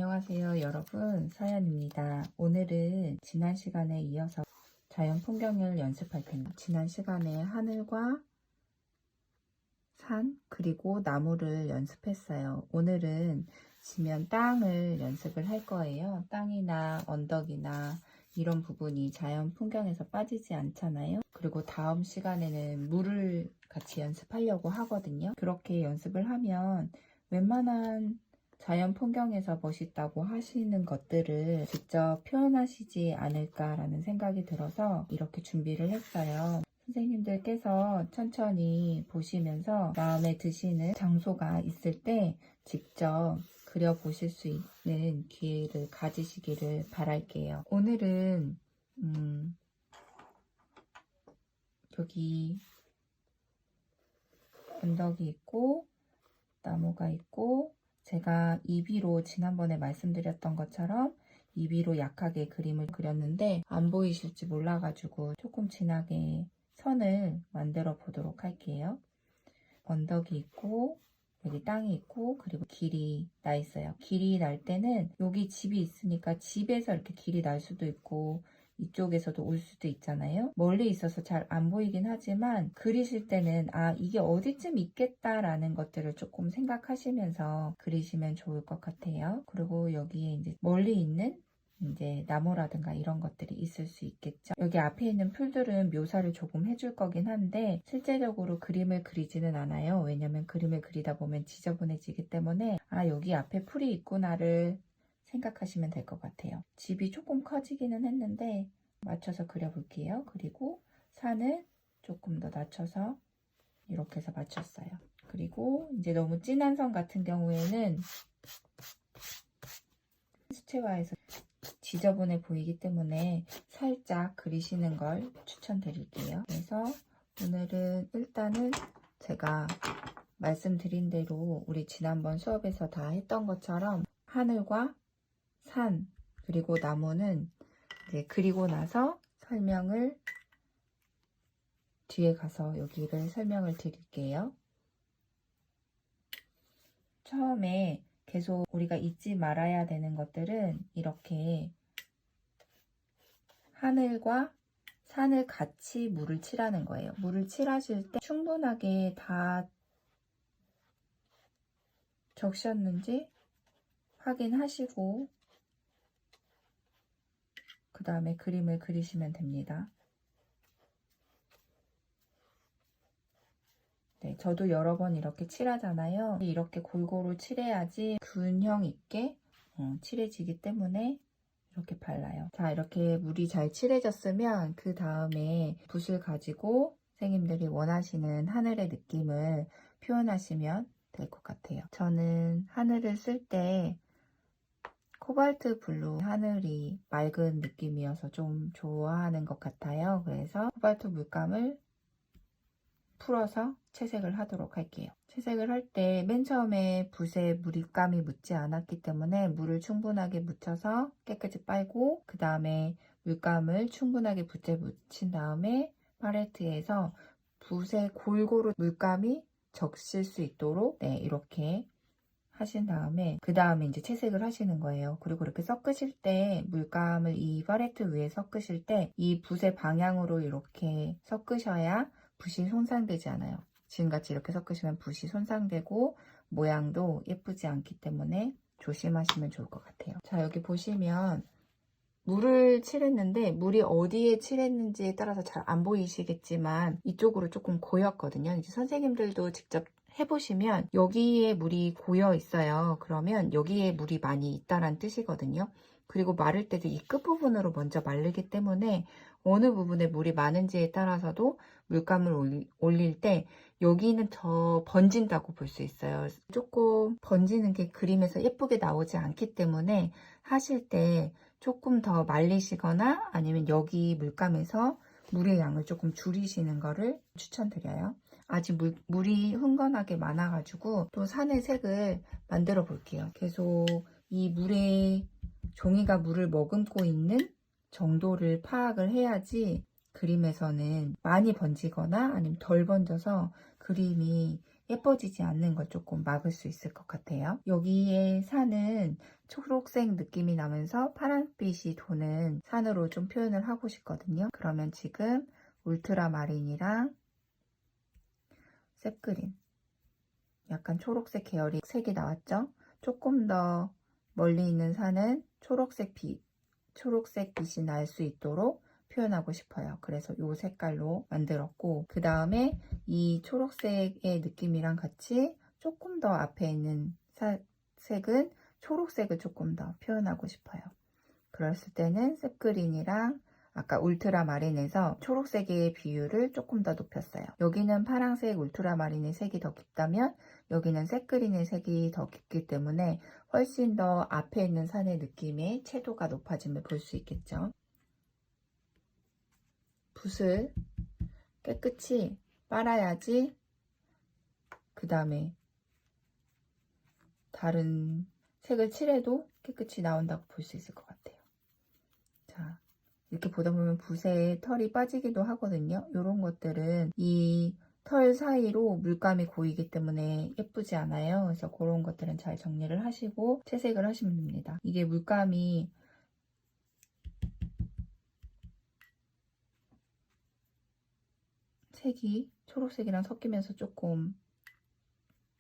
안녕하세요 여러분, 서연입니다. 오늘은 지난 시간에 이어서 자연 풍경을 연습할 텐데, 지난 시간에 하늘과 산 그리고 나무를 연습했어요. 오늘은 지면 땅을 연습을 할 거예요. 땅이나 언덕이나 이런 부분이 자연 풍경에서 빠지지 않잖아요. 그리고 다음 시간에는 물을 같이 연습하려고 하거든요. 그렇게 연습을 하면 웬만한 자연 풍경에서 멋있다고 하시는 것들을 직접 표현하시지 않을까라는 생각이 들어서 이렇게 준비를 했어요. 선생님들께서 천천히 보시면서 마음에 드시는 장소가 있을 때 직접 그려보실 수 있는 기회를 가지시기를 바랄게요. 오늘은 여기 언덕이 있고 나무가 있고, 제가 이비로 지난번에 말씀드렸던 것처럼 이비로 약하게 그림을 그렸는데 안 보이실지 몰라가지고 조금 진하게 선을 만들어 보도록 할게요. 언덕이 있고 여기 땅이 있고 그리고 길이 나 있어요. 길이 날 때는 여기 집이 있으니까 집에서 이렇게 길이 날 수도 있고 이쪽에서도 올 수도 있잖아요. 멀리 있어서 잘 안 보이긴 하지만 그리실 때는 이게 어디쯤 있겠다라는 것들을 조금 생각하시면서 그리시면 좋을 것 같아요. 그리고 여기에 이제 멀리 있는 이제 나무라든가 이런 것들이 있을 수 있겠죠. 여기 앞에 있는 풀들은 묘사를 조금 해줄 거긴 한데 실제적으로 그림을 그리지는 않아요. 왜냐면 그림을 그리다 보면 지저분해지기 때문에 여기 앞에 풀이 있구나를 생각하시면 될 것 같아요. 집이 조금 커지기는 했는데 맞춰서 그려볼게요. 그리고 산을 조금 더 낮춰서 이렇게 해서 맞췄어요. 그리고 이제 너무 진한 선 같은 경우에는 수채화에서 지저분해 보이기 때문에 살짝 그리시는 걸 추천드릴게요. 그래서 오늘은 일단은 제가 말씀드린 대로 우리 지난번 수업에서 다 했던 것처럼 하늘과 산 그리고 나무는 이제 그리고 나서 설명을 뒤에 가서 여기를 설명을 드릴게요. 처음에 계속 우리가 잊지 말아야 되는 것들은 이렇게 하늘과 산을 같이 물을 칠하는 거예요. 물을 칠하실 때 충분하게 다 적셨는지 확인하시고 그 다음에 그림을 그리시면 됩니다. 네, 저도 여러 번 이렇게 칠하잖아요. 이렇게 골고루 칠해야지 균형 있게 칠해지기 때문에 이렇게 발라요. 자, 이렇게 물이 잘 칠해졌으면 그 다음에 붓을 가지고 선생님들이 원하시는 하늘의 느낌을 표현하시면 될 것 같아요. 저는 하늘을 쓸 때 코발트 블루 하늘이 맑은 느낌이어서 좀 좋아하는 것 같아요. 그래서 코발트 물감을 풀어서 채색을 하도록 할게요. 채색을 할 때 맨 처음에 붓에 물감이 묻지 않았기 때문에 물을 충분하게 묻혀서 깨끗이 빨고 그 다음에 물감을 충분하게 붓에 묻힌 다음에 팔레트에서 붓에 골고루 물감이 적실 수 있도록 이렇게 하신 다음에 그 다음에 이제 채색을 하시는 거예요. 그리고 이렇게 섞으실 때 물감을 이 팔레트 위에 섞으실 때 이 붓의 방향으로 이렇게 섞으셔야 붓이 손상되지 않아요. 지금같이 이렇게 섞으시면 붓이 손상되고 모양도 예쁘지 않기 때문에 조심하시면 좋을 것 같아요. 자, 여기 보시면 물을 칠했는데 물이 어디에 칠했는지에 따라서 잘 안 보이시겠지만 이쪽으로 조금 고였거든요. 이제 선생님들도 직접 해보시면 여기에 물이 고여 있어요. 그러면 여기에 물이 많이 있다란 뜻이거든요. 그리고 마를 때도 이 끝부분으로 먼저 마르기 때문에 어느 부분에 물이 많은지에 따라서도 물감을 올릴 때 여기는 더 번진다고 볼 수 있어요. 조금 번지는 게 그림에서 예쁘게 나오지 않기 때문에 하실 때 조금 더 말리시거나 아니면 여기 물감에서 물의 양을 조금 줄이시는 거를 추천드려요. 아직 물이 흥건하게 많아가지고 또 산의 색을 만들어 볼게요. 계속 이 물에 종이가 물을 머금고 있는 정도를 파악을 해야지 그림에서는 많이 번지거나 아니면 덜 번져서 그림이 예뻐지지 않는 걸 조금 막을 수 있을 것 같아요. 여기에 산은 초록색 느낌이 나면서 파란빛이 도는 산으로 좀 표현을 하고 싶거든요. 그러면 지금 울트라마린이랑 셉그린, 약간 초록색 계열의 색이 나왔죠? 조금 더 멀리 있는 산은 초록색 빛이 날 수 있도록 표현하고 싶어요. 그래서 이 색깔로 만들었고, 그 다음에 이 초록색의 느낌이랑 같이 조금 더 앞에 있는 색은 초록색을 조금 더 표현하고 싶어요. 그랬을 때는 셉그린이랑 아까 울트라마린에서 초록색의 비율을 조금 더 높였어요. 여기는 파란색 울트라마린의 색이 더 깊다면 여기는 셉그린의 색이 더 깊기 때문에 훨씬 더 앞에 있는 산의 느낌의 채도가 높아짐을 볼 수 있겠죠. 붓을 깨끗이 빨아야지 그 다음에 다른 색을 칠해도 깨끗이 나온다고 볼 수 있을 것 같아요. 자, 이렇게 보다 보면 붓에 털이 빠지기도 하거든요. 이런 것들은 이 털 사이로 물감이 고이기 때문에 예쁘지 않아요. 그래서 그런 것들은 잘 정리를 하시고 채색을 하시면 됩니다. 이게 물감이 색이 초록색이랑 섞이면서 조금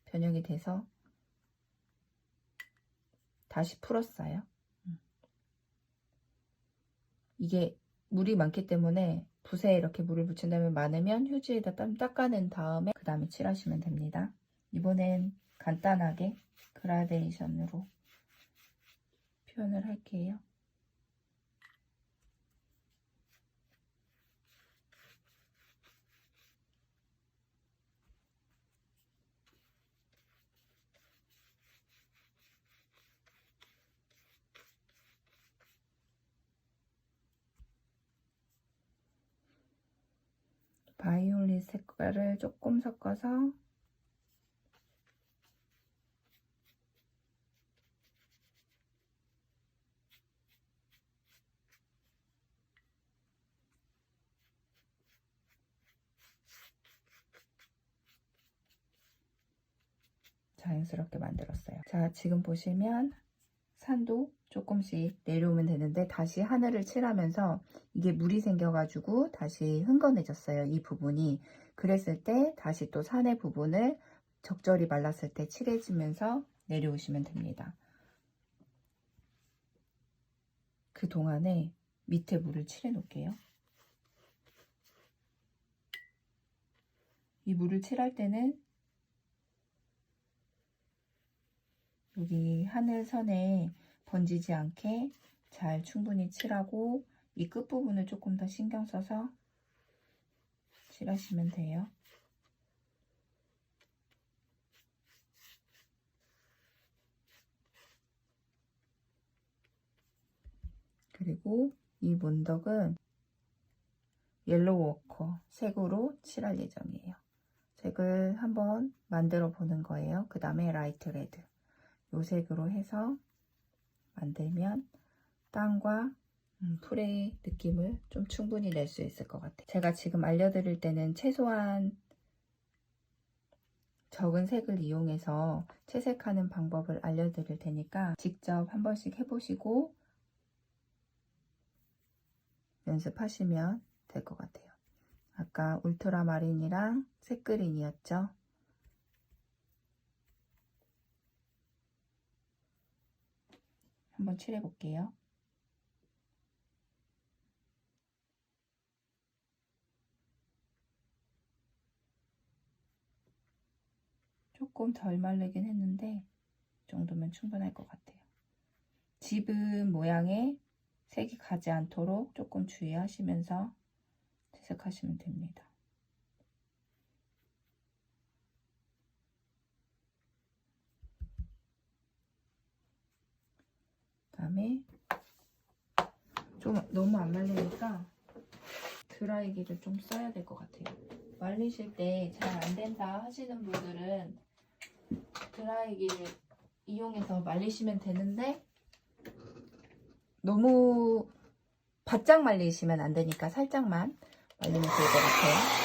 변형이 돼서 다시 풀었어요. 이게 물이 많기 때문에 붓에 이렇게 물을 묻힌 다음에 많으면 휴지에다 닦아낸 다음에 그 다음에 칠하시면 됩니다. 이번엔 간단하게 그라데이션으로 표현을 할게요. 바이올릿 색깔을 조금 섞어서 자연스럽게 만들었어요. 자, 지금 보시면 산도 조금씩 내려오면 되는데 다시 하늘을 칠하면서 이게 물이 생겨가지고 다시 흥건해졌어요. 이 부분이. 그랬을 때 다시 또 산의 부분을 적절히 말랐을 때 칠해지면서 내려오시면 됩니다. 그 동안에 밑에 물을 칠해 놓을게요. 이 물을 칠할 때는 여기 하늘선에 번지지 않게 잘 충분히 칠하고 이 끝부분을 조금 더 신경 써서 칠하시면 돼요. 그리고 이 문덕은 옐로우 워커 색으로 칠할 예정이에요. 색을 한번 만들어 보는 거예요. 그 다음에 라이트 레드 요 색으로 해서 만들면 땅과 풀의 느낌을 좀 충분히 낼 수 있을 것 같아요. 제가 지금 알려드릴 때는 최소한 적은 색을 이용해서 채색하는 방법을 알려드릴 테니까 직접 한 번씩 해보시고 연습하시면 될 것 같아요. 아까 울트라마린이랑 셋그린이었죠. 한번 칠해 볼게요. 조금 덜 마르긴 했는데 이 정도면 충분할 것 같아요. 집은 모양에 색이 가지 않도록 조금 주의하시면서 채색하시면 됩니다. 그다음에 좀 너무 안 말리니까 드라이기를 좀 써야 될 것 같아요. 말리실 때 잘 안 된다 하시는 분들은 드라이기를 이용해서 말리시면 되는데 너무 바짝 말리시면 안 되니까 살짝만 말리면 좋을 것 같아요.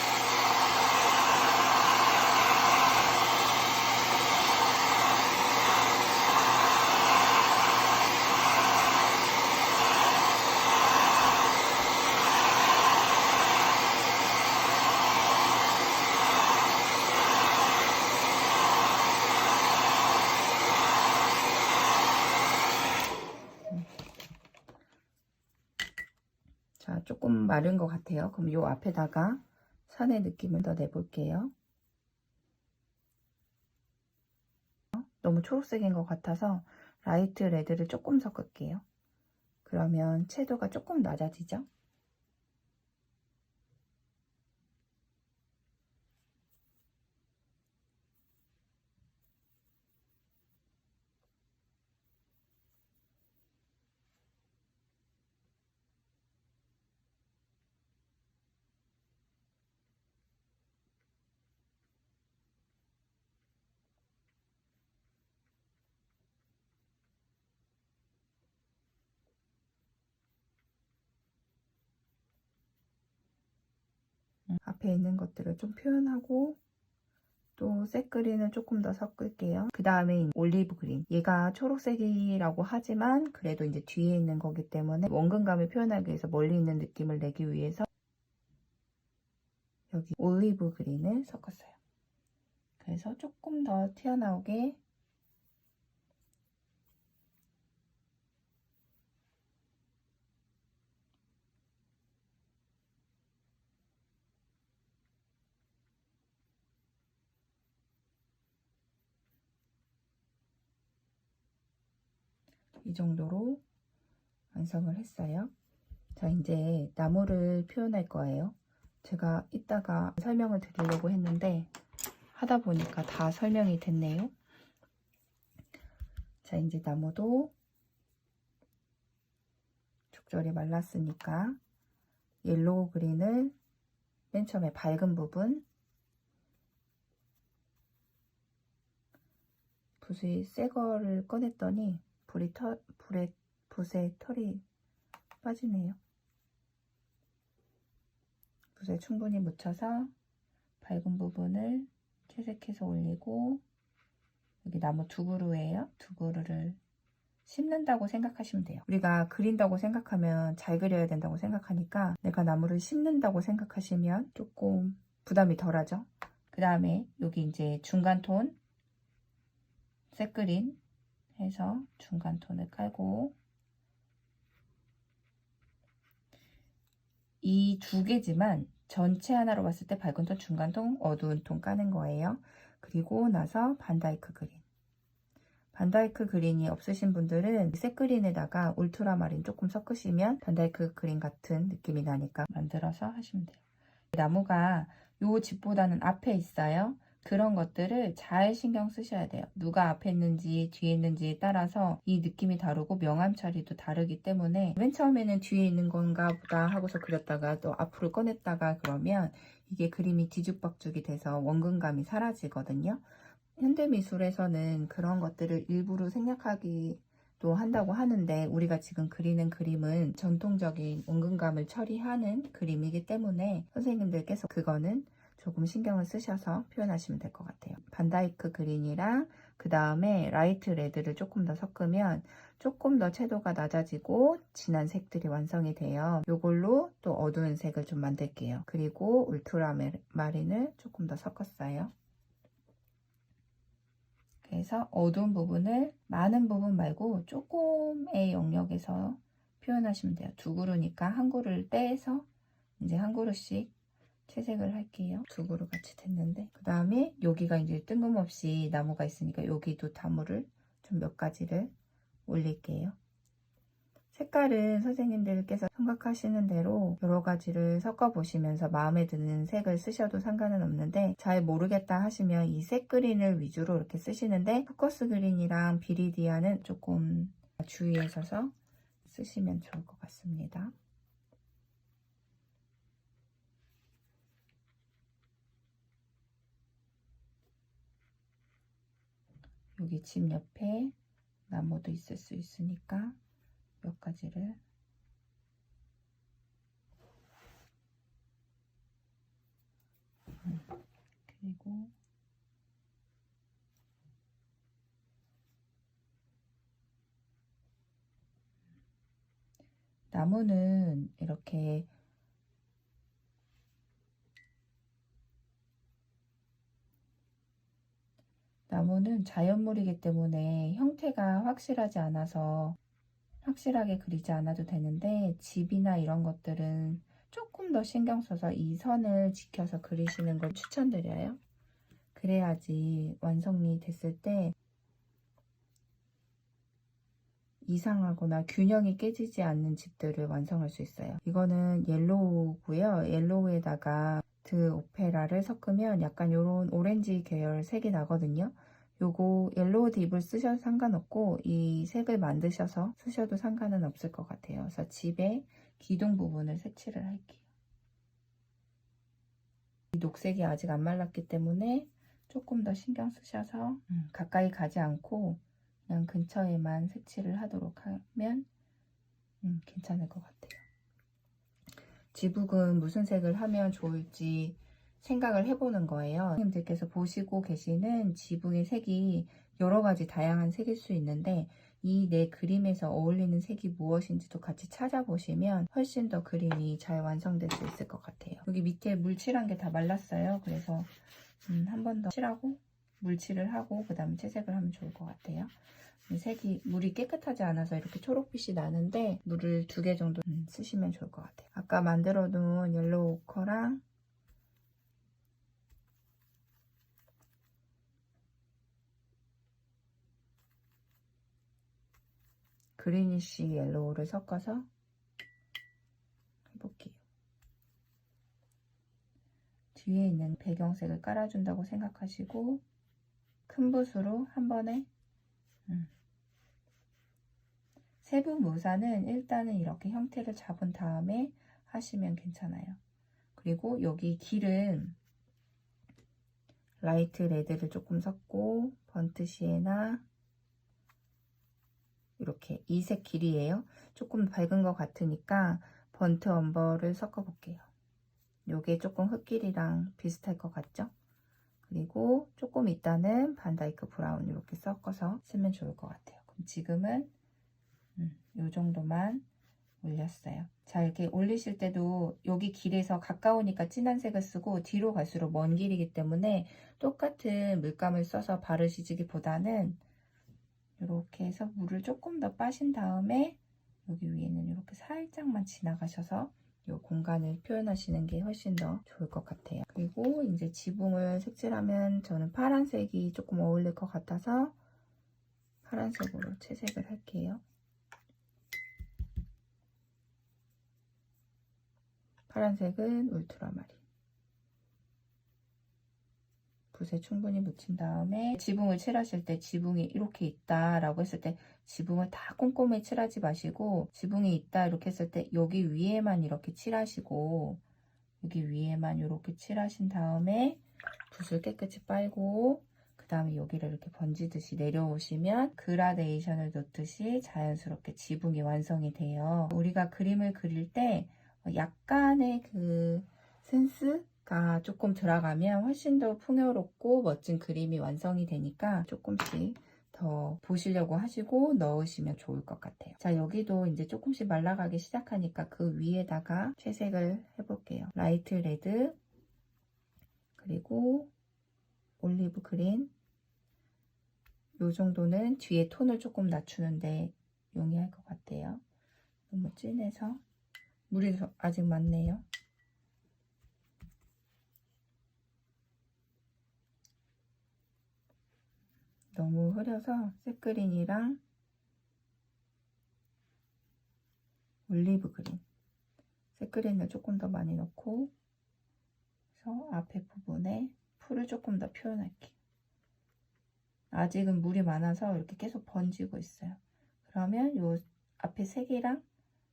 조금 마른 것 같아요. 그럼 요 앞에다가 산의 느낌을 더 내볼게요. 너무 초록색인 것 같아서 라이트 레드를 조금 섞을게요. 그러면 채도가 조금 낮아지죠? 앞에 있는 것들을 좀 표현하고 또 색그린을 조금 더 섞을게요. 그 다음에 올리브 그린. 얘가 초록색이라고 하지만 그래도 이제 뒤에 있는 거기 때문에 원근감을 표현하기 위해서 멀리 있는 느낌을 내기 위해서 여기 올리브 그린을 섞었어요. 그래서 조금 더 튀어나오게 이 정도로 완성을 했어요. 자, 이제 나무를 표현할 거예요. 제가 이따가 설명을 드리려고 했는데 하다 보니까 다 설명이 됐네요. 자, 이제 나무도 적절히 말랐으니까 옐로우 그린을 맨 처음에 밝은 부분, 붓이 새 거를 꺼냈더니 붓에 털이 빠지네요. 붓에 충분히 묻혀서 밝은 부분을 채색해서 올리고, 여기 나무 두 그루예요. 두 그루를 심는다고 생각하시면 돼요. 우리가 그린다고 생각하면 잘 그려야 된다고 생각하니까 내가 나무를 심는다고 생각하시면 조금 부담이 덜하죠. 그 다음에 여기 이제 중간 톤 색그린 해서 중간 톤을 깔고, 이 두 개지만 전체 하나로 봤을 때 밝은 톤, 중간 톤, 어두운 톤 까는 거예요. 그리고 나서 반다이크 그린. 반다이크 그린이 없으신 분들은 색그린에다가 울트라마린 조금 섞으시면 반다이크 그린 같은 느낌이 나니까 만들어서 하시면 돼요. 나무가 요 집보다는 앞에 있어요. 그런 것들을 잘 신경 쓰셔야 돼요. 누가 앞에 있는지 뒤에 있는지에 따라서 이 느낌이 다르고 명암 처리도 다르기 때문에 맨 처음에는 뒤에 있는 건가 보다 하고서 그렸다가 또 앞으로 꺼냈다가 그러면 이게 그림이 뒤죽박죽이 돼서 원근감이 사라지거든요. 현대미술에서는 그런 것들을 일부러 생략하기도 한다고 하는데 우리가 지금 그리는 그림은 전통적인 원근감을 처리하는 그림이기 때문에 선생님들께서 그거는 조금 신경을 쓰셔서 표현하시면 될 것 같아요. 반다이크 그린이랑 그 다음에 라이트 레드를 조금 더 섞으면 조금 더 채도가 낮아지고 진한 색들이 완성이 돼요. 이걸로 또 어두운 색을 좀 만들게요. 그리고 울트라마린을 조금 더 섞었어요. 그래서 어두운 부분을 많은 부분 말고 조금의 영역에서 표현하시면 돼요. 두 그루니까 한 그루를 떼서 이제 한 그루씩 채색을 할게요. 두 그루 같이 됐는데 그 다음에 여기가 이제 뜬금없이 나무가 있으니까 여기도 나무를 좀 몇 가지를 올릴게요. 색깔은 선생님들께서 생각하시는 대로 여러 가지를 섞어 보시면서 마음에 드는 색을 쓰셔도 상관은 없는데 잘 모르겠다 하시면 이 색 그린을 위주로 이렇게 쓰시는데 포커스 그린이랑 비리디아는 조금 주의하셔서 쓰시면 좋을 것 같습니다. 여기 집 옆에 나무도 있을 수 있으니까 몇 가지를 그리고 나무는 이렇게 나무는 자연물이기 때문에 형태가 확실하지 않아서 확실하게 그리지 않아도 되는데 집이나 이런 것들은 조금 더 신경 써서 이 선을 지켜서 그리시는 걸 추천드려요. 그래야지 완성이 됐을 때 이상하거나 균형이 깨지지 않는 집들을 완성할 수 있어요. 이거는 옐로우고요. 옐로우에다가 드 오페라를 섞으면 약간 요런 오렌지 계열 색이 나거든요. 요거 옐로우 딥을 쓰셔도 상관없고 이 색을 만드셔서 쓰셔도 상관은 없을 것 같아요. 그래서 집의 기둥 부분을 색칠을 할게요. 이 녹색이 아직 안 말랐기 때문에 조금 더 신경 쓰셔서 가까이 가지 않고 그냥 근처에만 색칠을 하도록 하면 괜찮을 것 같아요. 지붕은 무슨 색을 하면 좋을지 생각을 해보는 거예요. 선생님들께서 보시고 계시는 지붕의 색이 여러 가지 다양한 색일 수 있는데 이 내 그림에서 어울리는 색이 무엇인지도 같이 찾아보시면 훨씬 더 그림이 잘 완성될 수 있을 것 같아요. 여기 밑에 물칠한 게 다 말랐어요. 그래서 한 번 더 칠하고 물칠을 하고 그 다음에 채색을 하면 좋을 것 같아요. 색이 물이 깨끗하지 않아서 이렇게 초록빛이 나는데 물을 2개 정도 쓰시면 좋을 것 같아요. 아까 만들어 놓은 옐로우 오커랑 그리니쉬 옐로우를 섞어서 해볼게요. 뒤에 있는 배경색을 깔아준다고 생각하시고 큰 붓으로 한 번에 세부 묘사는 일단은 이렇게 형태를 잡은 다음에 하시면 괜찮아요. 그리고 여기 길은 라이트 레드를 조금 섞고 번트 시에나 이렇게 이색 길이에요. 조금 밝은 것 같으니까 번트 엄버를 섞어 볼게요. 요게 조금 흙길이랑 비슷할 것 같죠? 그리고 조금 있다는 반다이크 브라운 이렇게 섞어서 쓰면 좋을 것 같아요. 그럼 지금은 요 정도만 올렸어요. 자, 이렇게 올리실 때도 여기 길에서 가까우니까 진한 색을 쓰고 뒤로 갈수록 먼 길이기 때문에 똑같은 물감을 써서 바르시기보다는 이렇게 해서 물을 조금 더 빠신 다음에 여기 위에는 이렇게 살짝만 지나가셔서 이 공간을 표현하시는 게 훨씬 더 좋을 것 같아요. 그리고 이제 지붕을 색칠하면 저는 파란색이 조금 어울릴 것 같아서 파란색으로 채색을 할게요. 파란색은 울트라마린. 붓에 충분히 묻힌 다음에 지붕을 칠하실 때 지붕이 이렇게 있다 라고 했을 때 지붕을 다 꼼꼼히 칠하지 마시고 지붕이 있다 이렇게 했을 때 여기 위에만 이렇게 칠하시고 여기 위에만 이렇게 칠하신 다음에 붓을 깨끗이 빨고 그 다음에 여기를 이렇게 번지듯이 내려오시면 그라데이션을 놓듯이 자연스럽게 지붕이 완성이 돼요. 우리가 그림을 그릴 때 약간의 그 센스가 조금 들어가면 훨씬 더 풍요롭고 멋진 그림이 완성이 되니까 조금씩 더 보시려고 하시고 넣으시면 좋을 것 같아요. 자, 여기도 이제 조금씩 말라가기 시작하니까 그 위에다가 채색을 해볼게요. 라이트 레드 그리고 올리브 그린 요 정도는 뒤에 톤을 조금 낮추는데 용이할 것 같아요. 너무 진해서 물이 아직 많네요. 너무 흐려서 셋그린이랑 올리브 그린 셋그린을 조금 더 많이 넣고 그래서 앞에 부분에 풀을 조금 더 표현할게요. 아직은 물이 많아서 이렇게 계속 번지고 있어요. 그러면 요 앞에 색이랑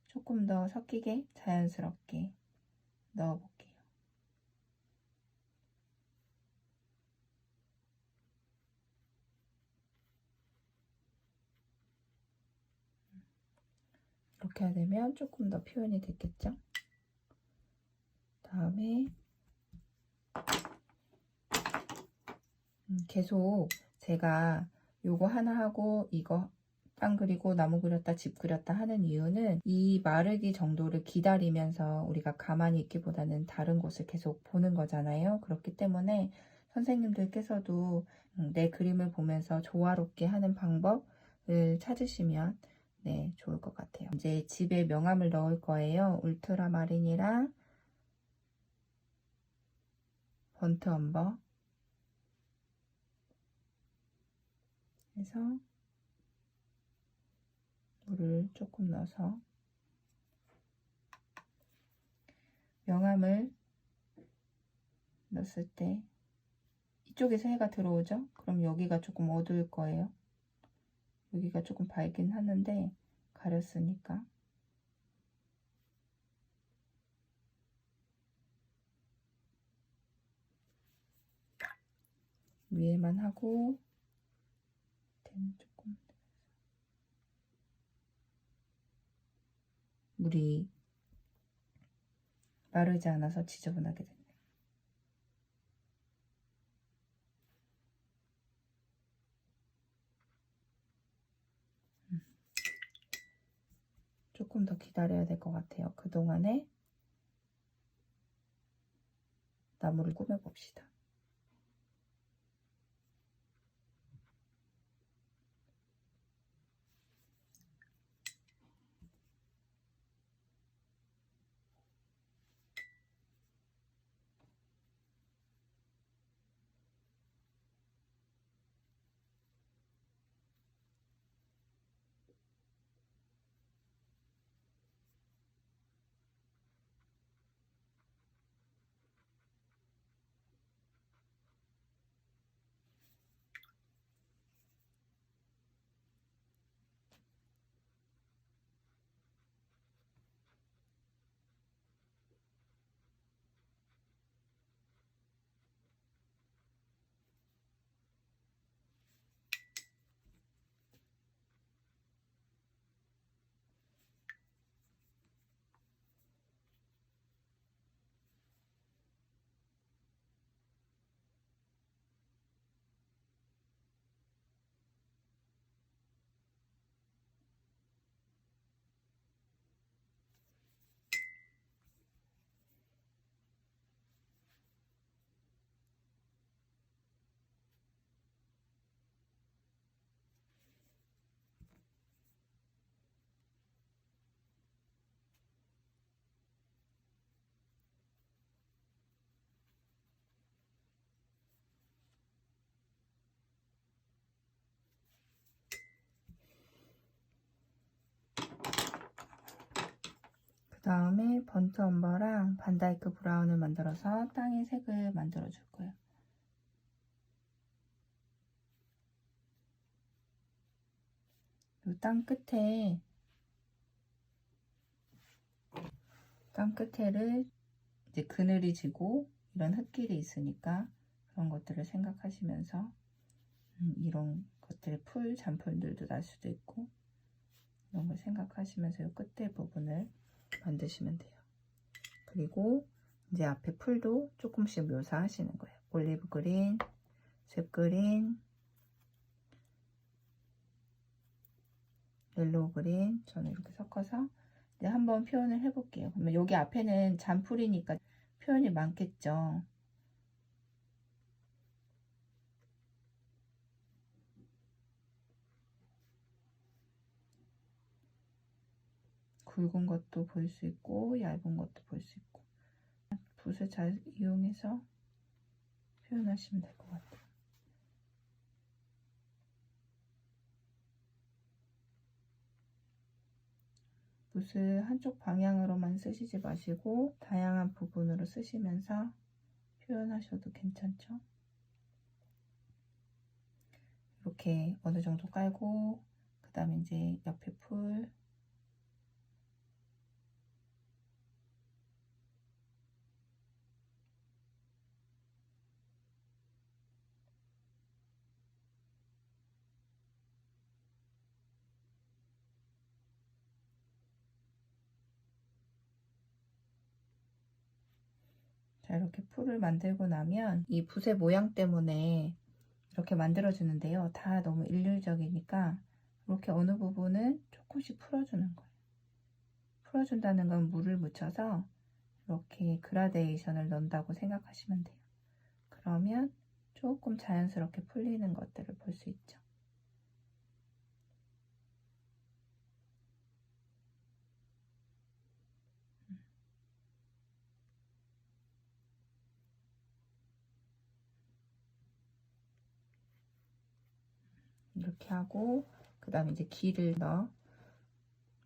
조금 더 섞이게 자연스럽게 넣어볼게요. 이렇게 되면 조금 더 표현이 됐겠죠? 다음에 계속 제가 요거 하나 하고 이거 땅 그리고 나무 그렸다 집 그렸다 하는 이유는 이 마르기 정도를 기다리면서 우리가 가만히 있기보다는 다른 곳을 계속 보는 거잖아요. 그렇기 때문에 선생님들께서도 내 그림을 보면서 조화롭게 하는 방법을 찾으시면 네, 좋을 것 같아요. 이제 집에 명암을 넣을 거예요. 울트라마린이랑 번트 엄버 해서 물을 조금 넣어서 명암을 넣었을 때 이쪽에서 해가 들어오죠? 그럼 여기가 조금 어두울 거예요. 여기가 조금 밝긴 하는데 가렸으니까. 위에만 하고 조금 물이 마르지 않아서 지저분하게 됐네요. 조금 더 기다려야 될 것 같아요. 그동안에 나무를 꾸며봅시다. 그 다음에 번트 엄버랑 반다이크 브라운을 만들어서 땅의 색을 만들어 줄 거예요. 이 땅 끝에를 이제 그늘이 지고 이런 흙길이 있으니까 그런 것들을 생각하시면서 이런 것들의 잔풀들도 날 수도 있고 이런 걸 생각하시면서 이 끝에 부분을 만드시면 돼요. 그리고 이제 앞에 풀도 조금씩 묘사하시는 거예요. 올리브 그린, 습 그린, 옐로우 그린, 저는 이렇게 섞어서 이제 한번 표현을 해볼게요. 그러면 여기 앞에는 잔풀이니까 표현이 많겠죠. 굵은 것도 볼 수 있고 얇은 것도 볼 수 있고 붓을 잘 이용해서 표현하시면 될 것 같아요. 붓을 한쪽 방향으로만 쓰시지 마시고 다양한 부분으로 쓰시면서 표현하셔도 괜찮죠? 이렇게 어느 정도 깔고 그 다음에 이제 옆에 풀 자, 이렇게 풀을 만들고 나면 이 붓의 모양 때문에 이렇게 만들어주는데요. 다 너무 일률적이니까 이렇게 어느 부분은 조금씩 풀어주는 거예요. 풀어준다는 건 물을 묻혀서 이렇게 그라데이션을 넣는다고 생각하시면 돼요. 그러면 조금 자연스럽게 풀리는 것들을 볼 수 있죠. 이렇게 하고 그 다음에 이제 길을 더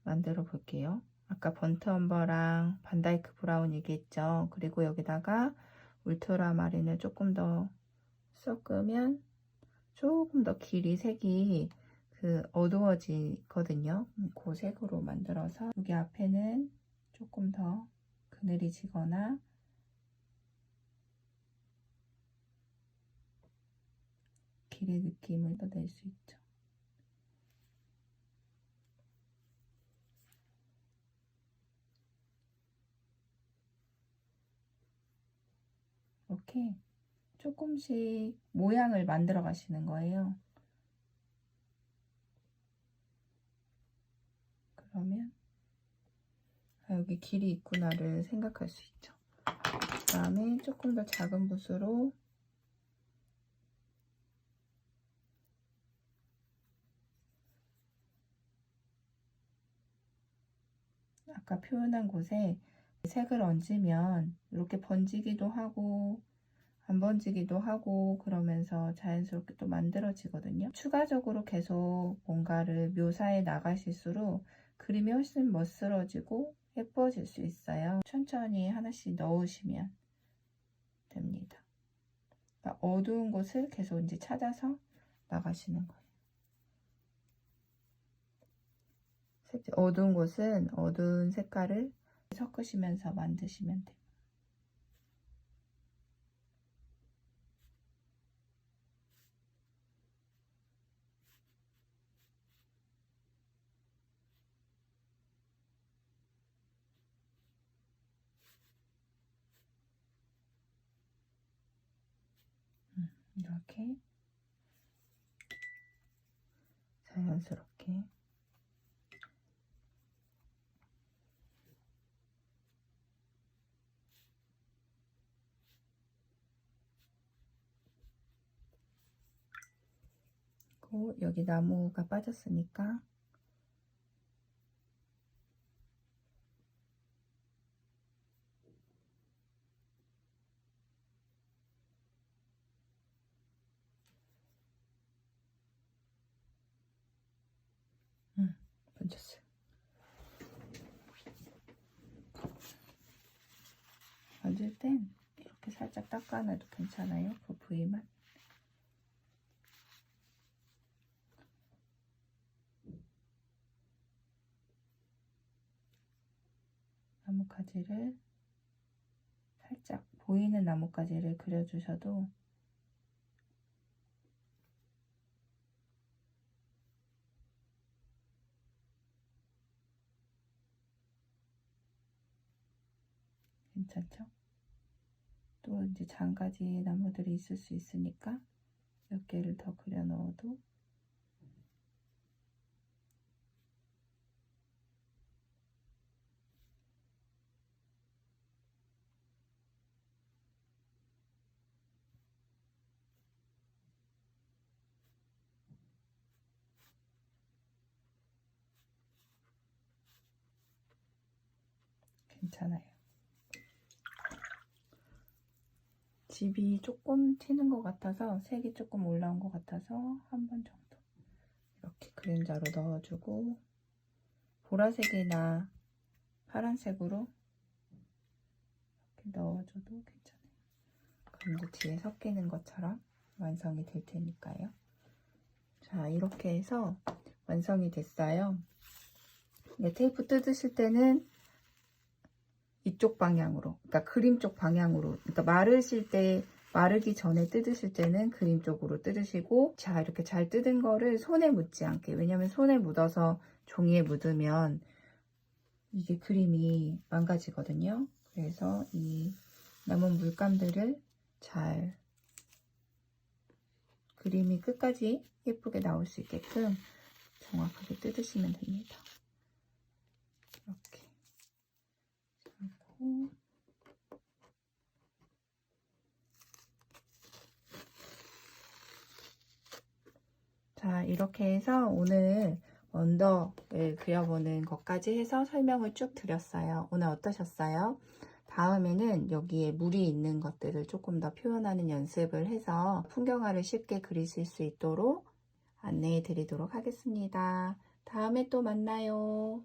만들어 볼게요. 아까 번트엄버랑 반다이크 브라운 얘기했죠. 그리고 여기다가 울트라마린을 조금 더 섞으면 조금 더 길이 색이 어두워지거든요. 그 색으로 만들어서 여기 앞에는 조금 더 그늘이지거나 길의 느낌을 더 낼 수 있죠. 이렇게 조금씩 모양을 만들어 가시는 거예요. 그러면 여기 길이 있구나를 생각할 수 있죠. 그 다음에 조금 더 작은 붓으로 아까 표현한 곳에 색을 얹으면 이렇게 번지기도 하고 안 번지기도 하고 그러면서 자연스럽게 또 만들어지거든요. 추가적으로 계속 뭔가를 묘사해 나가실수록 그림이 훨씬 멋스러지고 예뻐질 수 있어요. 천천히 하나씩 넣으시면 됩니다. 그러니까 어두운 곳을 계속 이제 찾아서 나가시는 거예요. 어두운 곳은 어두운 색깔을 섞으시면서 만드시면 돼요. 이렇게 자연스럽게 그리고 여기 나무가 빠졌으니까 번졌어요. 얹을 땐 이렇게 살짝 닦아놔도 괜찮아요. 그 부위만. 나뭇가지를 살짝 보이는 나뭇가지를 그려주셔도 괜찮죠? 또 이제 장가지 나무들이 있을 수 있으니까 몇 개를 더 그려 넣어도 괜찮아요. 집이 조금 튀는 것 같아서 색이 조금 올라온 것 같아서 한 번 정도 이렇게 그림자로 넣어주고 보라색이나 파란색으로 이렇게 넣어줘도 괜찮아요. 그럼 이제 뒤에 섞이는 것처럼 완성이 될 테니까요. 자, 이렇게 해서 완성이 됐어요. 네, 테이프 뜯으실 때는 이쪽 방향으로, 그러니까 그림 쪽 방향으로, 그러니까 마르기 전에 뜯으실 때는 그림 쪽으로 뜯으시고, 자, 이렇게 잘 뜯은 거를 손에 묻지 않게, 왜냐면 손에 묻어서 종이에 묻으면 이게 그림이 망가지거든요. 그래서 이 남은 물감들을 잘 그림이 끝까지 예쁘게 나올 수 있게끔 정확하게 뜯으시면 됩니다. 이렇게 하고 자, 이렇게 해서 오늘 언덕을 그려보는 것까지 해서 설명을 쭉 드렸어요. 오늘 어떠셨어요? 다음에는 여기에 물이 있는 것들을 조금 더 표현하는 연습을 해서 풍경화를 쉽게 그리실 수 있도록 안내해 드리도록 하겠습니다. 다음에 또 만나요.